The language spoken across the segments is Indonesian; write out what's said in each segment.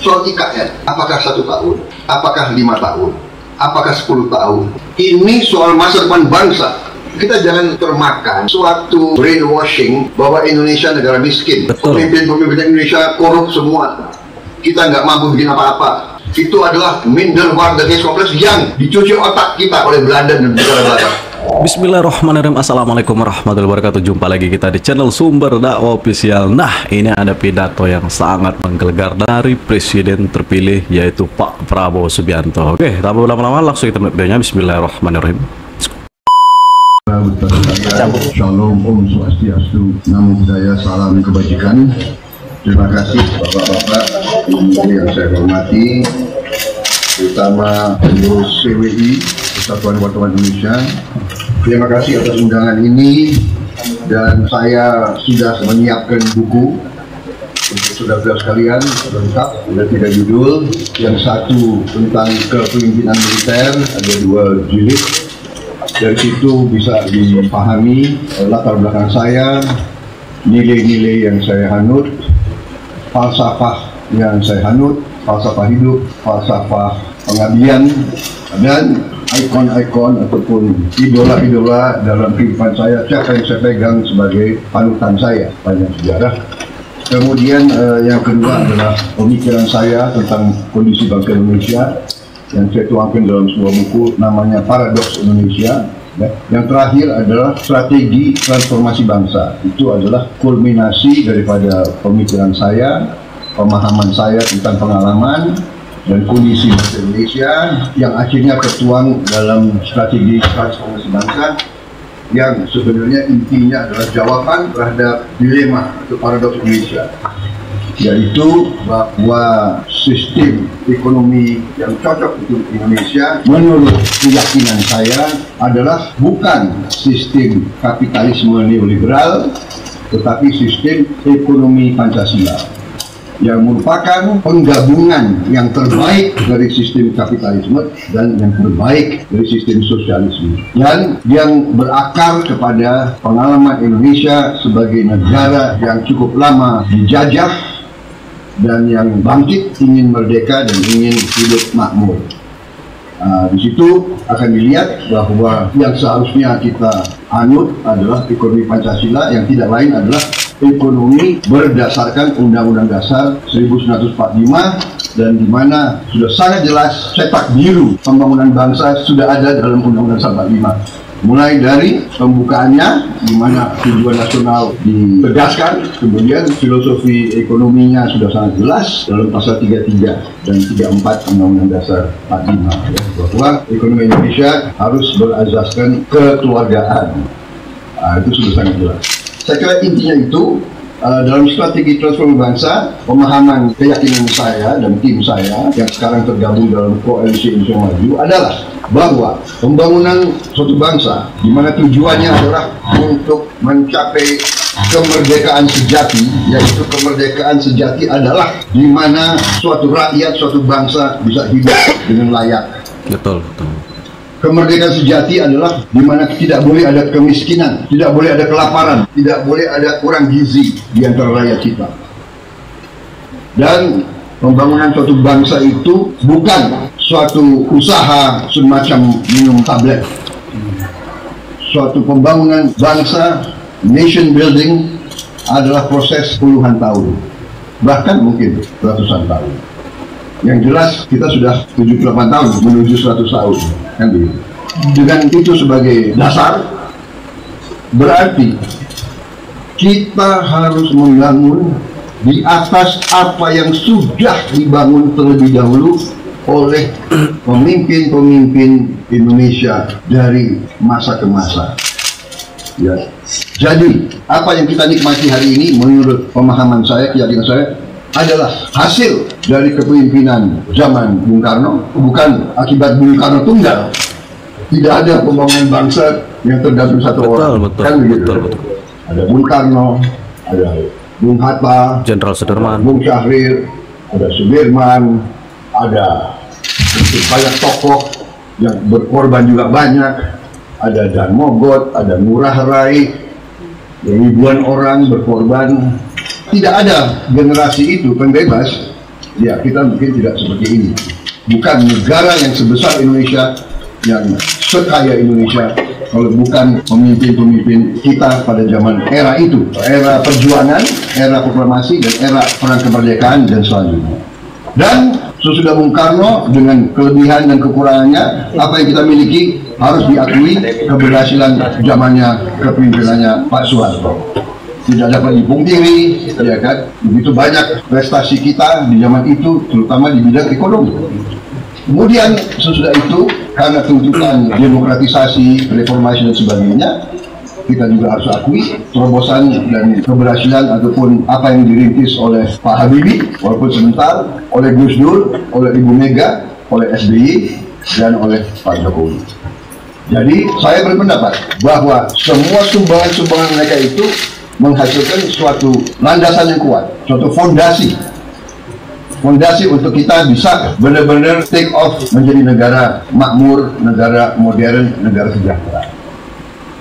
soal IKN, apakah 1 tahun, apakah 5 tahun, apakah 10 tahun, ini soal masa depan bangsa. Kita jangan termakan suatu brainwashing bahwa Indonesia negara miskin. Pemimpin-pemimpin Indonesia korup semua. Kita nggak mampu bikin apa-apa. Itu adalah minderwaardigheid kompleks yang dicuci otak kita oleh Belanda dan negara Barat. Bismillahirrahmanirrahim. Assalamualaikum warahmatullahi wabarakatuh. Jumpa lagi kita di channel Sumber Dakwah Official. Nah, ini ada pidato yang sangat menggelegar dari Presiden terpilih, yaitu Pak Prabowo Subianto. Oke, tanpa berlama-lama langsung kita melihat videonya. Bismillahirrahmanirrahim. Shalom, Om Swastiastu, Namo Buddhaya, salam kebajikan. Terima kasih Bapak-Bapak yang saya hormati, terutama pengurus CWI, Persatuan Wartawan Indonesia. Terima kasih atas undangan ini, dan saya sudah menyiapkan buku untuk saudara-saudara sekalian lengkap, ada 3 judul. Yang satu tentang kepemimpinan militer, ada 2 jilid. Dari situ bisa dipahami latar belakang saya, nilai-nilai yang saya anut, falsafah yang saya anut, falsafah hidup, falsafah pengabdian, dan ikon-ikon ataupun idola-idola dalam kehidupan saya, siapa yang saya pegang sebagai panutan saya, banyak sejarah. Kemudian yang kedua adalah pemikiran saya tentang kondisi bangsa Indonesia yang saya tuangkan dalam sebuah buku namanya Paradoks Indonesia. Yang terakhir adalah strategi transformasi bangsa. Itu adalah kulminasi daripada pemikiran saya, pemahaman saya tentang pengalaman dan kondisi bangsa Indonesia yang akhirnya tertuang dalam strategi transformasi bangsa, yang sebenarnya intinya adalah jawaban terhadap dilema atau paradoks Indonesia, yaitu bahwa sistem ekonomi yang cocok untuk Indonesia menurut keyakinan saya adalah bukan sistem kapitalisme neoliberal, tetapi sistem ekonomi Pancasila yang merupakan penggabungan yang terbaik dari sistem kapitalisme dan yang terbaik dari sistem sosialisme, dan yang berakar kepada pengalaman Indonesia sebagai negara yang cukup lama dijajah dan yang bangkit ingin merdeka dan ingin hidup makmur. Di situ akan dilihat bahwa yang seharusnya kita anut adalah ekonomi Pancasila, yang tidak lain adalah ekonomi berdasarkan Undang-Undang Dasar 1945, dan di mana sudah sangat jelas cetak biru pembangunan bangsa sudah ada dalam Undang-Undang 45. Mulai dari pembukaannya, di mana tujuan nasional ditegaskan, kemudian filosofi ekonominya sudah sangat jelas dalam pasal 33 dan 34 Undang-Undang Dasar 45, ya, bahwa ekonomi Indonesia harus berasaskan kekeluargaan. Itu sudah sangat jelas. Saya kira intinya itu dalam strategi transformasi bangsa, pemahaman keyakinan saya dan tim saya yang sekarang tergabung dalam Koalisi Indonesia Maju adalah bahwa pembangunan suatu bangsa di mana tujuannya adalah untuk mencapai kemerdekaan sejati, yaitu kemerdekaan sejati adalah di mana suatu rakyat, suatu bangsa bisa hidup dengan layak. Betul. Kemerdekaan sejati adalah di mana tidak boleh ada kemiskinan, tidak boleh ada kelaparan, tidak boleh ada kurang gizi di antara rakyat kita. Dan pembangunan suatu bangsa itu bukan suatu usaha semacam minum tablet. Suatu pembangunan bangsa, nation building, adalah proses puluhan tahun, bahkan mungkin ratusan tahun. Yang jelas kita sudah 78 tahun menuju 100 tahun, kan begitu. Dengan itu sebagai dasar, berarti kita harus membangun di atas apa yang sudah dibangun terlebih dahulu oleh pemimpin-pemimpin Indonesia dari masa ke masa. Ya. Jadi apa yang kita nikmati hari ini menurut pemahaman saya, keyakinan saya, adalah hasil dari kepemimpinan zaman Bung Karno, bukan akibat Bung Karno tunggal. Tidak ada pembangunan bangsa yang tergantung satu orang. Betul. Kan begitu. Ada Bung Karno, ada Bung Hatta, Jenderal Sudirman, Bung Syahrir, ada Sudirman, ada banyak tokoh yang berkorban juga banyak. Ada Dan Mogot, ada Ngurah Rai, ribuan orang berkorban. Tidak ada generasi itu pembebas ya kita mungkin tidak seperti ini. Bukan negara yang sebesar Indonesia, yang sekaya Indonesia, kalau bukan pemimpin-pemimpin kita pada zaman era itu, era perjuangan, era proklamasi, dan era perang kemerdekaan dan selanjutnya. Dan sesudah Bung Karno dengan kelebihan dan kekurangannya, apa yang kita miliki harus diakui keberhasilan zamannya, kepemimpinannya Pak Soeharto. Tidak dapat dipungkiri, ya kan? Begitu banyak prestasi kita di zaman itu, terutama di bidang ekonomi. Kemudian sesudah itu, karena tuntutan demokratisasi, reformasi dan sebagainya, kita juga harus akui terobosan dan keberhasilan ataupun apa yang dirintis oleh Pak Habibie, walaupun sebentar, oleh Gus Dur, oleh Ibu Mega, oleh SBY, dan oleh Pak Jokowi. Jadi saya berpendapat bahwa semua sumbangan-sumbangan mereka itu menghasilkan suatu landasan yang kuat, suatu fondasi untuk kita bisa benar-benar take off menjadi negara makmur, negara modern, negara sejahtera.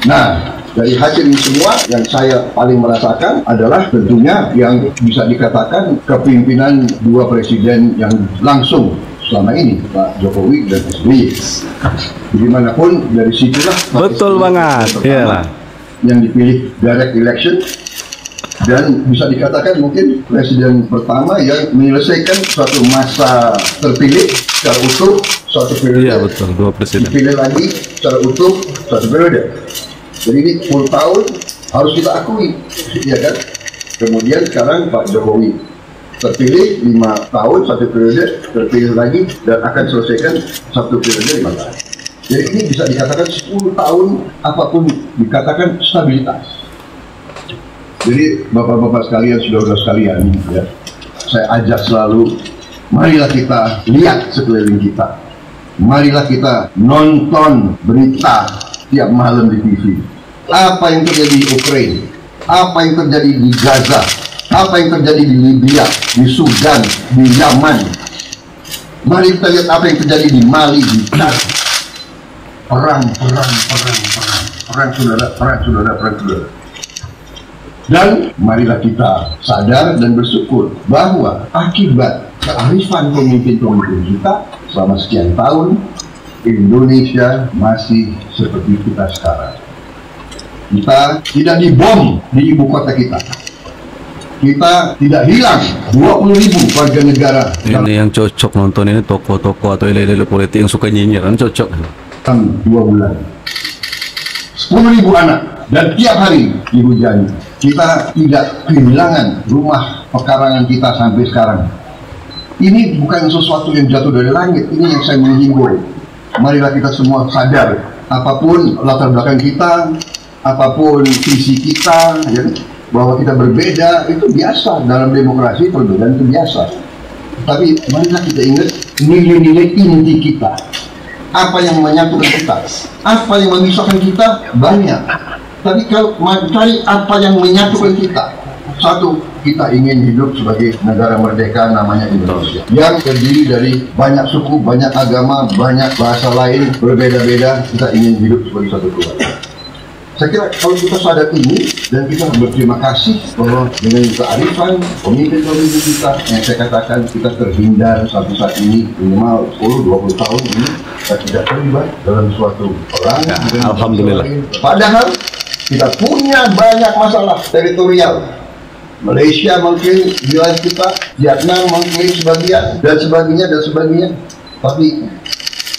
Nah, dari hasil ini semua yang saya paling merasakan adalah tentunya yang bisa dikatakan kepemimpinan dua presiden yang langsung selama ini, Pak Jokowi dan SBY. Dimanapun dari situlah betul banget, iyalah, yang dipilih direct election, dan bisa dikatakan mungkin presiden pertama yang menyelesaikan suatu masa terpilih secara utuh, suatu periode. Iya betul, dua presiden dipilih lagi secara utuh suatu periode. Jadi ini full tahun harus kita akui, ya kan? Kemudian sekarang Pak Jokowi terpilih 5 tahun satu periode, terpilih lagi dan akan selesaikan satu periode 5 tahun. Jadi ini bisa dikatakan 10 tahun, apapun dikatakan stabilitas. Jadi bapak-bapak sekalian, saudara-saudara sekalian, ya, saya ajak selalu, marilah kita lihat sekeliling kita, marilah kita nonton berita tiap malam di TV. Apa yang terjadi di Ukraina, apa yang terjadi di Gaza, apa yang terjadi di Libya, di Sudan, di Yaman. Mari kita lihat apa yang terjadi di Mali, di Chad. Perang, saudara. Dan marilah kita sadar dan bersyukur bahwa akibat kearifan pemimpin-pemimpin kita selama sekian tahun, Indonesia masih seperti kita sekarang. Kita tidak dibom di ibu kota kita. Kita tidak hilang 20.000 warga negara. Ini yang cocok nonton ini toko-toko atau elit-elit politik yang suka nyinyir, kan cocok. Dalam 2 bulan 10.000 anak dan tiap hari dihujani. Kita tidak kehilangan rumah pekarangan kita sampai sekarang. Ini bukan sesuatu yang jatuh dari langit. Ini yang saya menghimbau. Marilah kita semua sadar, apapun latar belakang kita, apapun visi kita, ya, bahwa kita berbeda itu biasa dalam demokrasi, perbedaan itu biasa. Tapi marilah kita ingat nilai-nilai inti kita. Apa yang menyatukan kita, apa yang memisahkan kita banyak. Tapi kalau mencari apa yang menyatukan kita, satu, kita ingin hidup sebagai negara merdeka namanya Indonesia, yang terdiri dari banyak suku, banyak agama, banyak bahasa lain, berbeda-beda. Kita ingin hidup sebagai satu keluarga. Saya kira kalau kita sadar ini dan kita berterima kasih bahwa dengan kearifan pemimpin-pemimpin kita yang saya katakan kita terhindar satu saat ini minimal 10-20 tahun ini kita tidak terlibat dalam suatu perang. Ya, alhamdulillah. Padahal kita punya banyak masalah teritorial. Malaysia mungkin wilayah kita, Vietnam mungkin sebagian dan sebagainya. Tapi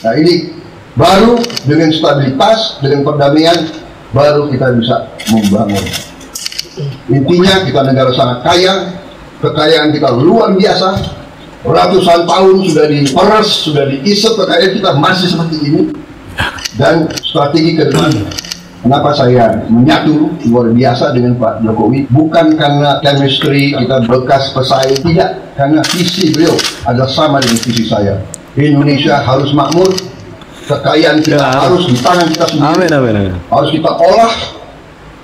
nah ini baru dengan stabilitas, dengan perdamaian, baru kita bisa membangun. Intinya kita negara sangat kaya, kekayaan kita luar biasa, ratusan tahun sudah diperes, sudah diisep, kekayaan kita masih seperti ini. Dan strategi ke depan, kenapa saya menyatu luar biasa dengan Pak Jokowi, bukan karena chemistry kita bekas pesaing, tidak, karena visi beliau adalah sama dengan visi saya. Indonesia harus makmur, kekayaan kita harus di tangan kita sendiri. Amin. Harus kita olah,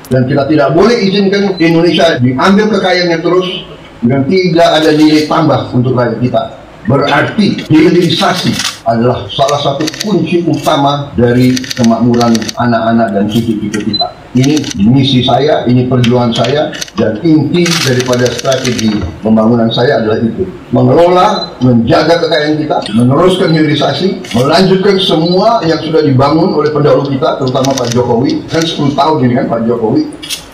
dan kita tidak boleh izinkan Indonesia diambil kekayaannya terus dan tidak ada nilai tambah untuk rakyat kita. Berarti hilirisasi adalah salah satu kunci utama dari kemakmuran anak-anak dan cucu-cucu kita. Ini misi saya, ini perjuangan saya, dan inti daripada strategi pembangunan saya adalah itu. Mengelola, menjaga kekayaan kita, meneruskan hilirisasi, melanjutkan semua yang sudah dibangun oleh pendahulu kita, terutama Pak Jokowi. Kan 10 tahun ini kan Pak Jokowi,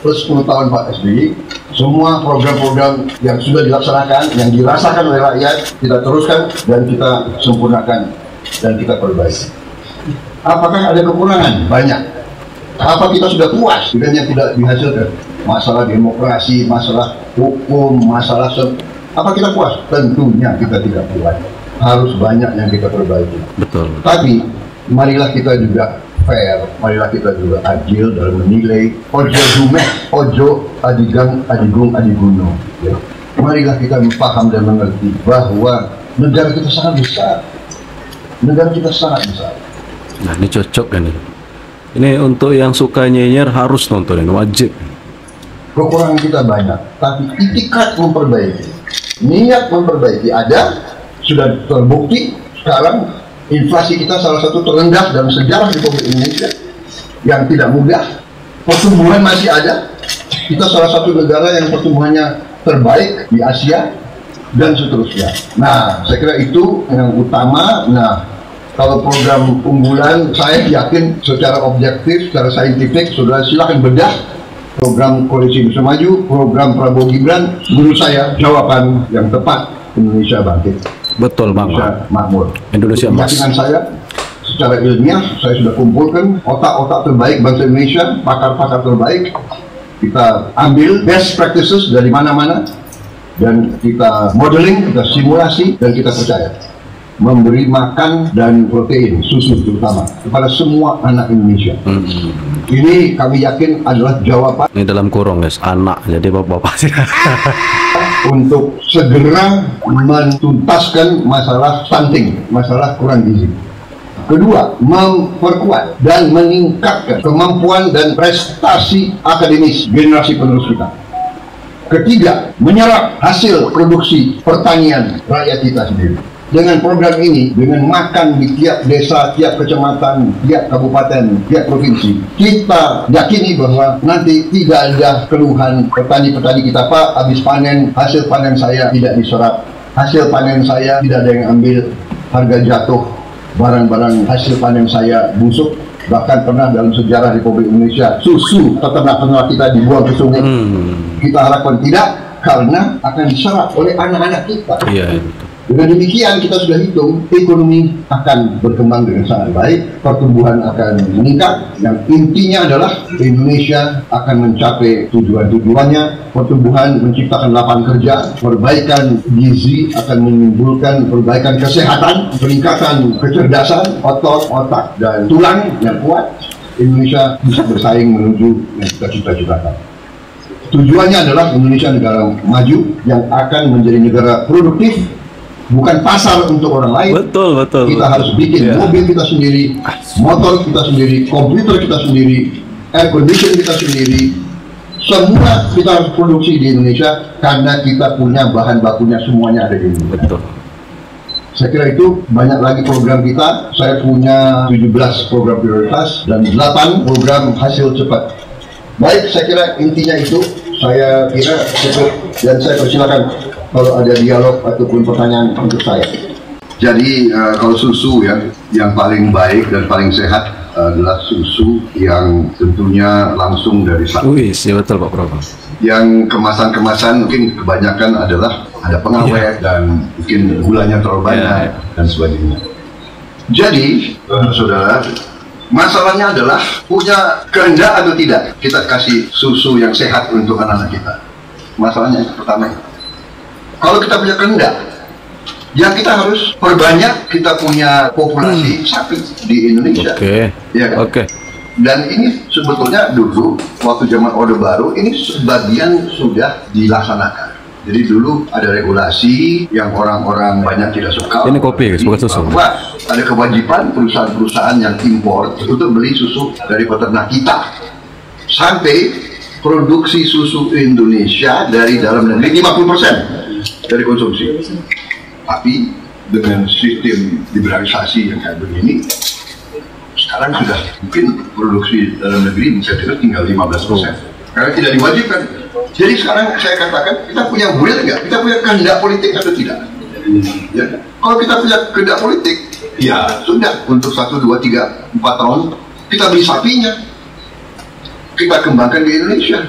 plus 10 tahun Pak SBY. Semua program-program yang sudah dilaksanakan, yang dirasakan oleh rakyat, kita teruskan dan kita sempurnakan dan kita perbaiki. Apakah ada kekurangan? Banyak. Apa kita sudah puas dengan yang tidak dihasilkan? Masalah demokrasi, masalah hukum, masalah apa kita puas? Tentunya kita tidak puas. Harus banyak yang kita perbaiki. Betul. Tapi marilah kita juga fair, marilah kita juga adil dalam menilai. Ojo dumeh, ojo adigang, adigung, adiguno. Ya. Marilah kita paham dan mengerti bahwa negara kita sangat besar. Negara kita sangat besar. Nah ini cocok kan nih. Ini untuk yang suka nyinyir harus nontonin, wajib. Kekurangan kita banyak, tapi itikat memperbaiki, niat memperbaiki ada, sudah terbukti. Sekarang inflasi kita salah satu terendah dalam sejarah Republik Indonesia, yang tidak mudah. Pertumbuhan masih ada. Kita salah satu negara yang pertumbuhannya terbaik di Asia dan seterusnya. Nah, saya kira itu yang utama. Nah, kalau program unggulan, saya yakin secara objektif, secara saintifik, saudara silakan bedah program Koalisi Indonesia Maju, program Prabowo Gibran. Menurut saya jawaban yang tepat, Indonesia bangkit. Betul Bang. Indonesia makmur. Indonesia emas. Keyakinan saya, secara ilmiah, saya sudah kumpulkan otak-otak terbaik bangsa Indonesia, pakar-pakar terbaik. Kita ambil best practices dari mana-mana, dan kita modeling, kita simulasi, dan kita percaya. Memberi makan dan protein, susu terutama, kepada semua anak Indonesia. Ini kami yakin adalah jawaban. Ini dalam kurung guys, anak, jadi bapak-bapak sih. Untuk segera mentuntaskan masalah stunting, masalah kurang gizi. Kedua, memperkuat dan meningkatkan kemampuan dan prestasi akademis generasi penerus kita. Ketiga, menyerap hasil produksi pertanian rakyat kita sendiri. Dengan program ini, dengan makan di tiap desa, tiap kecamatan, tiap kabupaten, tiap provinsi, kita yakini bahwa nanti tidak ada keluhan petani-petani kita, Pak, habis panen, hasil panen saya tidak diserap, hasil panen saya tidak ada yang ambil, harga jatuh, barang-barang hasil panen saya busuk. Bahkan pernah dalam sejarah Republik Indonesia, susu peternak-peternak kita dibuang ke sungai. Kita harapkan tidak, karena akan diserap oleh anak-anak kita. Iya. Dengan demikian kita sudah hitung, ekonomi akan berkembang dengan sangat baik, pertumbuhan akan meningkat, yang intinya adalah Indonesia akan mencapai tujuan-tujuannya, pertumbuhan menciptakan lapangan kerja, perbaikan gizi akan menimbulkan perbaikan kesehatan, peningkatan kecerdasan, otot, otak, dan tulang yang kuat. Indonesia bisa bersaing menuju yang kita cita-citakan. Tujuannya adalah Indonesia negara maju yang akan menjadi negara produktif, bukan pasar untuk orang lain. Betul. Kita harus bikin mobil kita sendiri, motor kita sendiri, komputer kita sendiri, air condition kita sendiri. Semua kita harus produksi di Indonesia karena kita punya bahan bakunya, semuanya ada di Indonesia. Betul. Saya kira itu banyak lagi program kita. Saya punya 17 program prioritas dan 8 program hasil cepat. Baik, saya kira intinya itu. Saya kira cukup, dan saya persilakan kalau ada dialog ataupun pertanyaan untuk saya. Jadi kalau susu ya, yang paling baik dan paling sehat adalah susu yang tentunya langsung dari sapi. Wih, iya betul Pak Prabowo. Yang kemasan-kemasan mungkin kebanyakan adalah ada pengawet dan mungkin gulanya terlalu banyak dan sebagainya. Jadi saudara, masalahnya adalah punya kehendak atau tidak kita kasih susu yang sehat untuk anak-anak kita. Masalahnya itu pertama. Kalau kita punya kehendak, ya kita harus perbanyak, kita punya populasi sapi di Indonesia. Ya kan? Dan ini sebetulnya dulu waktu zaman Orde Baru ini sebagian sudah dilaksanakan. Jadi dulu ada regulasi yang orang-orang banyak tidak suka. Ini kopi, bukan susu. Bahwa ada kewajiban perusahaan-perusahaan yang impor untuk beli susu dari peternak kita. Sampai produksi susu Indonesia dari dalam negeri 50% dari konsumsi. Tapi dengan sistem liberalisasi yang kayak begini, sekarang sudah mungkin produksi dalam negeri bisa tinggal 15%. Karena tidak diwajibkan. Jadi sekarang saya katakan, kita punya will nggak? Kita punya kehendak politik atau tidak? Ya. Kalau kita punya kehendak politik, ya sudah, untuk 1, 2, 3, 4 tahun kita beli sapinya, kita kembangkan di Indonesia.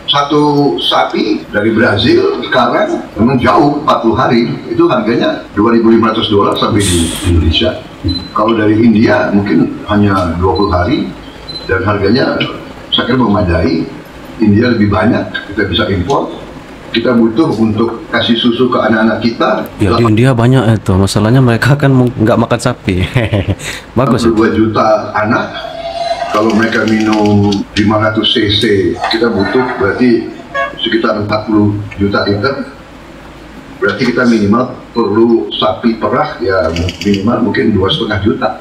Satu sapi dari Brazil sekarang memang jauh, 40 hari, itu harganya $2.500 sampai di Indonesia. Kalau dari India mungkin hanya 20 hari dan harganya saya kira memadai. India lebih banyak, kita bisa impor. Kita butuh untuk kasih susu ke anak-anak kita. Ya di India banyak itu, masalahnya mereka kan nggak makan sapi. Bagus. 2 juta anak, kalau mereka minum 500 cc, kita butuh berarti sekitar 40 juta liter. Berarti kita minimal perlu sapi perah ya minimal mungkin 2,5 juta.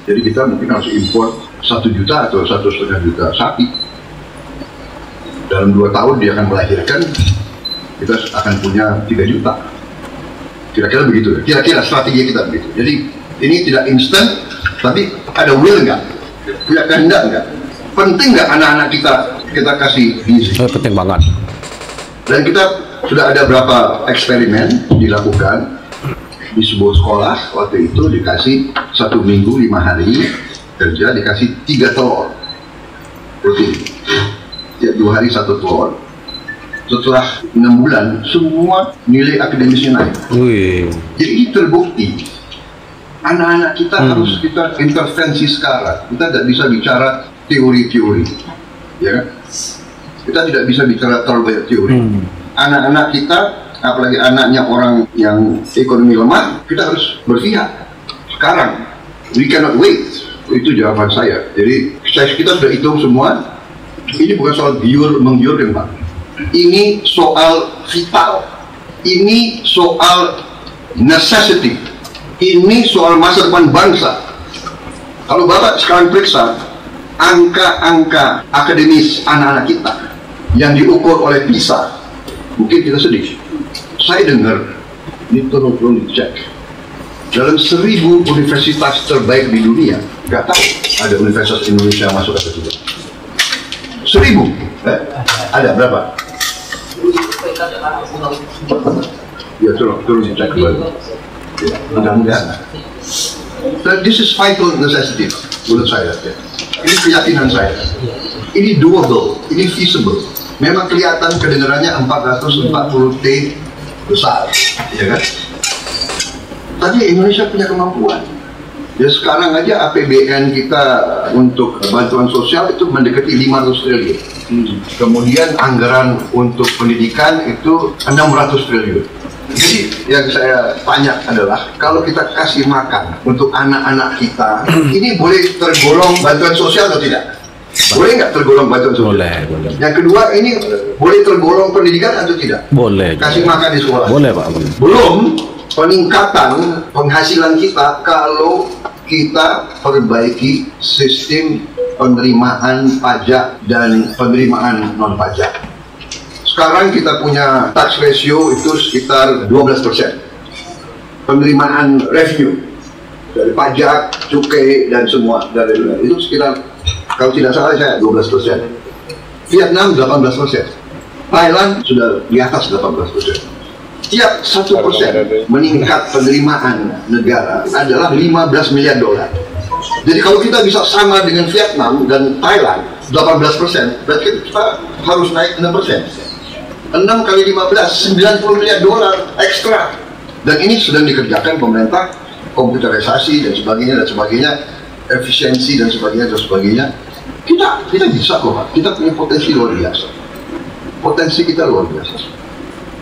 Jadi kita mungkin harus impor 1 juta atau 1,5 juta sapi. Dalam 2 tahun dia akan melahirkan, kita akan punya 3 juta. Kira-kira begitu. Kira-kira strategi kita begitu. Jadi ini tidak instan, tapi ada will nggak? Punya kehendak nggak? Penting nggak anak-anak kita kasih gizi? Penting banget. Dan kita sudah ada berapa eksperimen dilakukan di sebuah sekolah. Waktu itu dikasih 1 minggu 5 hari kerja, dikasih 3 telur rutin. Tiap 2 hari 1 telur. Setelah 6 bulan semua nilai akademisnya naik. Jadi ini terbukti anak-anak kita harus kita intervensi sekarang. Kita tidak bisa bicara teori-teori, ya kan? Kita tidak bisa bicara terlalu banyak teori. Anak-anak kita, apalagi anaknya orang yang ekonomi lemah, kita harus berpihak sekarang. We cannot wait. Itu jawaban saya. Jadi kita sudah hitung semua. Ini bukan soal menggiurkan, Pak. Ini soal vital. Ini soal necessity. Ini soal masa depan bangsa. Kalau Bapak sekarang periksa angka-angka akademis anak-anak kita yang diukur oleh PISA, mungkin kita sedih. Saya dengar, ini tolong dicek. Dalam 1000 universitas terbaik di dunia, nggak tahu ada Universitas Indonesia masuk atau tidak. 1000, ada berapa? Ya tolong dicek kembali. Ya, mudah-mudahan. This is vital necessity menurut saya. Ya. Ini keyakinan saya. Ini doable, ini feasible. Memang kelihatan kedengarannya 440 T besar, ya kan? Tadi Indonesia punya kemampuan. Ya sekarang aja APBN kita untuk bantuan sosial itu mendekati 500 triliun. Kemudian anggaran untuk pendidikan itu 600 triliun. Jadi yang saya tanya adalah kalau kita kasih makan untuk anak-anak kita, ini boleh tergolong bantuan sosial atau tidak? Boleh nggak tergolong bantuan sosial? Boleh. Yang kedua, ini boleh tergolong pendidikan atau tidak? Boleh. Kasih makan di sekolah? Boleh, Pak. Boleh. Belum peningkatan penghasilan kita kalau kita perbaiki sistem penerimaan pajak dan penerimaan non pajak. Sekarang kita punya tax ratio itu sekitar 12%. Penerimaan revenue dari pajak, cukai dan semua dari itu sekitar, kalau tidak salah saya 12%. Vietnam 18%. Thailand sudah di atas 18%. Tiap 1% meningkat penerimaan negara adalah 15 miliar dolar. Jadi kalau kita bisa sama dengan Vietnam dan Thailand 18%, berarti kita harus naik 6%. 6 kali 15, 90 miliar dolar ekstra. Dan ini sedang dikerjakan pemerintah, komputerisasi dan sebagainya, efisiensi dan sebagainya. Kita bisa kok, Pak. Kita punya potensi luar biasa. Potensi kita luar biasa.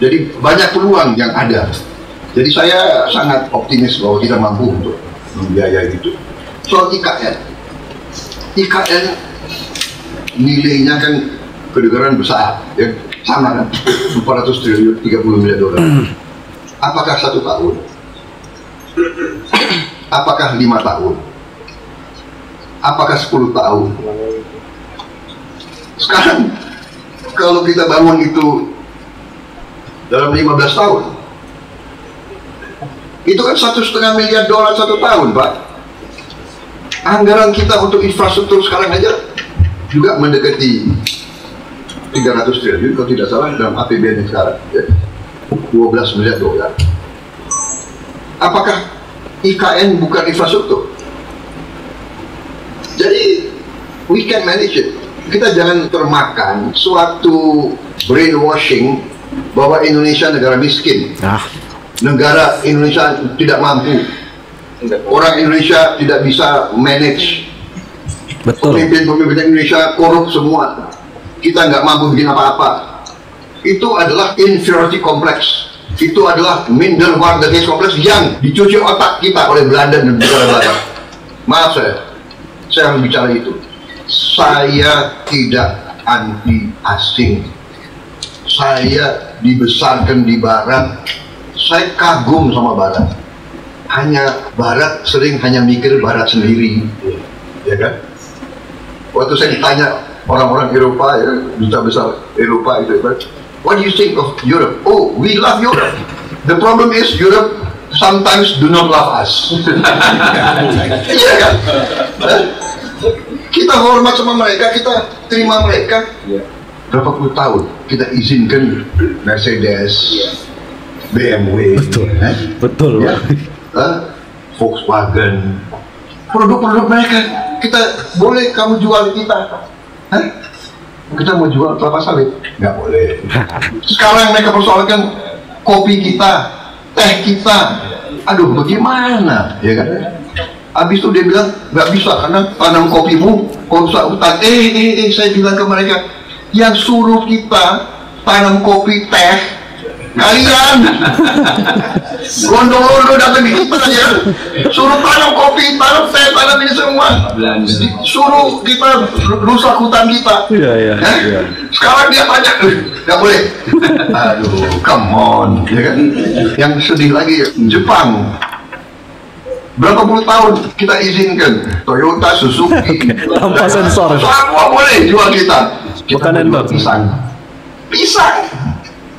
Jadi banyak peluang yang ada. Jadi saya sangat optimis bahwa kita mampu untuk membiayai itu. Soal IKN nilainya kan kedengaran besar, ya sama kan, 400 triliun, 30 miliar dolar. Apakah 1 tahun? Apakah 5 tahun? Apakah 10 tahun? Sekarang kalau kita bangun itu dalam 15 tahun, Itu kan $1,5 miliar satu tahun, Pak. Anggaran kita untuk infrastruktur sekarang aja juga mendekati 300 triliun kalau tidak salah dalam APBN yang sekarang, ya. $12 miliar. Apakah IKN bukan infrastruktur? Jadi we can manage it. Kita jangan termakan suatu brainwashing bahwa Indonesia negara miskin, negara Indonesia tidak mampu, orang Indonesia tidak bisa manage, pemimpin-pemimpin Indonesia korup semua, kita nggak mampu bikin apa-apa. Itu adalah inferiority complex, itu adalah minderwaardigheid complex yang dicuci otak kita oleh Belanda dan negara Barat. Maaf saya harus bicara itu. Saya tidak anti asing, saya dibesarkan di Barat, saya kagum sama Barat. Hanya Barat sering hanya mikir Barat sendiri, ya kan? Waktu saya ditanya orang-orang Eropa, ya, duta besar Eropa itu, what do you think of Europe? Oh, we love Europe. The problem is Europe sometimes do not love us. Iya kan? Kita hormat sama mereka, kita terima mereka. Berapa puluh tahun kita izinkan Mercedes, BMW, betul, ya, Volkswagen, produk-produk mereka kita boleh kamu jual kita. Kita mau jual kelapa sawit nggak boleh. Sekarang mereka persoalkan kopi kita, teh kita. Aduh, bagaimana, ya kan? Habis itu dia bilang nggak bisa karena tanam kopimu rusak hutan. Saya bilang ke mereka, yang suruh kita tanam kopi teh kalian. Gondol-gondol datang di kita ya, suruh tanam kopi, tanam teh, tanam ini semua, suruh kita rusak hutan kita. Sekarang dia tanya, nggak boleh. Aduh, come on, ya kan? Yang sedih lagi Jepang. Berapa puluh tahun kita izinkan Toyota, Suzuki, tanpa sensor, semua boleh jual kita. Kita jual pisang,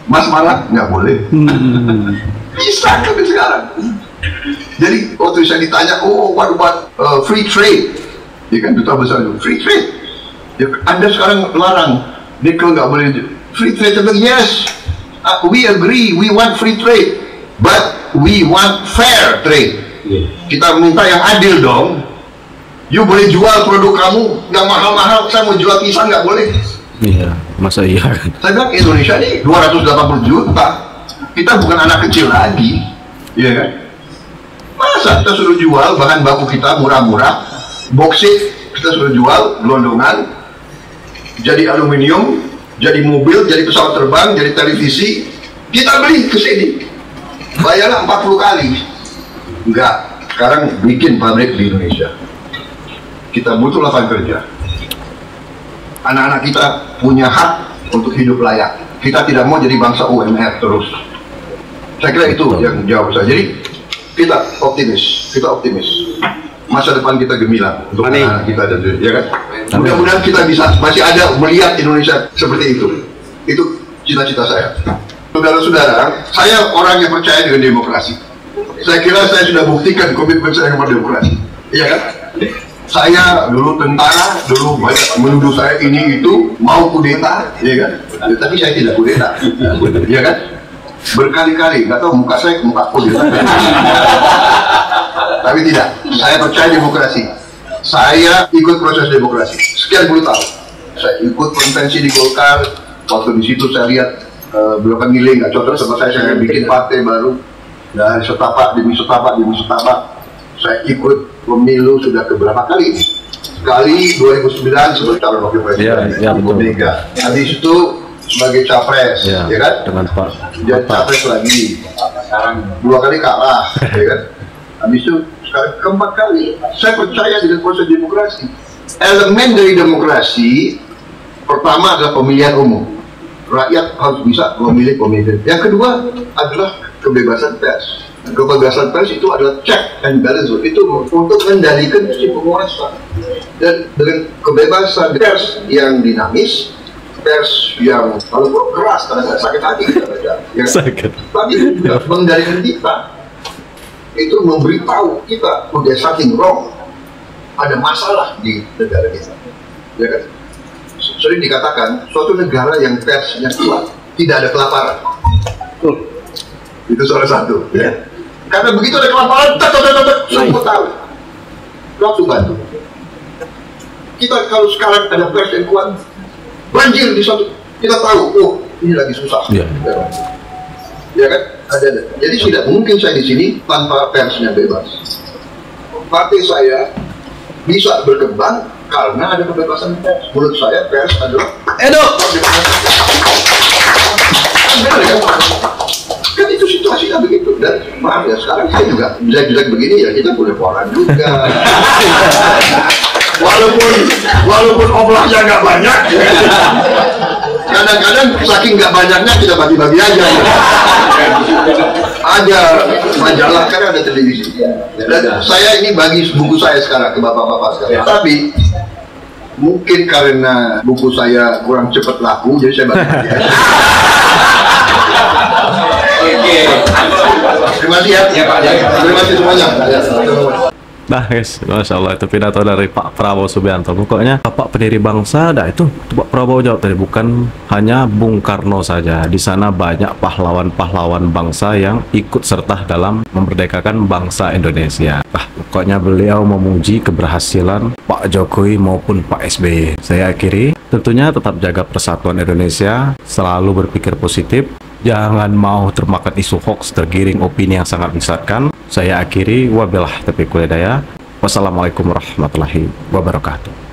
Mas Malak nggak boleh. Pisang tapi sekarang. Jadi waktu saya ditanya, oh what about free trade? Ya kan duta besar itu free trade. Ya, Anda sekarang larang nikel nggak boleh free trade. Tapi yes, we agree, we want free trade, but we want fair trade. Kita minta yang adil dong. You boleh jual produk kamu nggak mahal-mahal, saya mau jual pisang nggak boleh. Iya, masa iya kan? Saya bilang Indonesia ini 280 juta, kita bukan anak kecil lagi, iya kan? Masa kita suruh jual bahan baku kita murah-murah, boksit kita suruh jual gelondongan, jadi aluminium, jadi mobil, jadi pesawat terbang, jadi televisi, kita beli ke sini, bayarlah 40 kali. Enggak, sekarang bikin pabrik di Indonesia. Kita butuh lapangan kerja. Anak-anak kita punya hak untuk hidup layak. Kita tidak mau jadi bangsa UMR terus. Saya kira itu yang jawab saya. Jadi kita optimis, masa depan kita gemilang untuk anak-anak kita dan ya kan. Mudah-mudahan kita bisa masih ada melihat Indonesia seperti itu. Itu cita-cita saya. Saudara-saudara, saya orang yang percaya dengan demokrasi. Saya kira saya sudah buktikan komitmen saya kepada demokrasi. Iya kan? Saya dulu tentara, dulu banyak menuduh saya ini itu mau kudeta, ya kan? Ya, tapi saya tidak kudeta, ya kan? Berkali-kali, nggak tahu muka saya muka kudeta. Tapi tidak, saya percaya demokrasi. Saya ikut proses demokrasi sekian puluh tahun. Saya ikut konvensi di Golkar. Waktu di situ saya lihat beberapa nilai nggak cocok sama saya bikin partai baru. Dan setapak demi setapak demi setapak. Saya ikut pemilu sudah keberapa kali? Sekali 2009 sebagai calon wakil presiden, Ibu Mega. Habis itu sebagai capres, ya kan? Dengan Pak. Jadi capres lagi. Sekarang 2 kali kalah, ya kan? Habis itu sekarang keempat kali. Saya percaya dengan proses demokrasi. Elemen dari demokrasi pertama adalah pemilihan umum. Rakyat harus bisa memilih pemimpin. Yang kedua adalah kebebasan pers. Kebebasan pers itu adalah check and balance, itu untuk mengendalikan si penguasa. Dan dengan kebebasan pers yang dinamis, pers yang kalau keras, kadang sakit hati, ya, sakit. Tapi juga mengendalikan kita. itu memberitahu kita, oh, there's something wrong, ada masalah di negara kita, ya kan? Sering dikatakan suatu negara yang persnya kuat tidak ada kelaparan. Itu salah satu, ya. Karena begitu ada kelaparan, semua tahu, langsung bantu. Kita kalau sekarang ada pers yang kuat, banjir di suatu, kita tahu, oh ini lagi susah, ya kan? Ada. Jadi tidak mungkin saya di sini tanpa persnya bebas. Partai saya bisa berkembang karena ada kebebasan pers. Menurut saya pers adalah kan itu situasinya begitu. Dan maaf ya, sekarang saya juga jelek-jelek begini ya, kita boleh koran juga. walaupun oblaknya nggak banyak, kadang-kadang saking nggak banyaknya kita bagi-bagi aja. Ada majalah, kan ada televisi. Dan saya ini bagi buku saya sekarang ke bapak-bapak sekarang. Tapi mungkin karena buku saya kurang cepat laku, jadi saya bagi-bagi aja. Terima kasih ya. Terima kasih semuanya. Nah guys, Masya Allah, itu pidato dari Pak Prabowo Subianto. Pokoknya Bapak pendiri bangsa, nah itu Pak Prabowo jawab tadi, bukan hanya Bung Karno saja. Di sana banyak pahlawan-pahlawan bangsa yang ikut serta dalam memerdekakan bangsa Indonesia. Pokoknya beliau memuji keberhasilan Pak Jokowi maupun Pak SBY. Saya akhiri, tentunya tetap jaga persatuan Indonesia, selalu berpikir positif, jangan mau termakan isu hoax, tergiring opini yang sangat menyesatkan. Saya akhiri, wabillahi taufiq wal hidayah. Wassalamualaikum warahmatullahi wabarakatuh.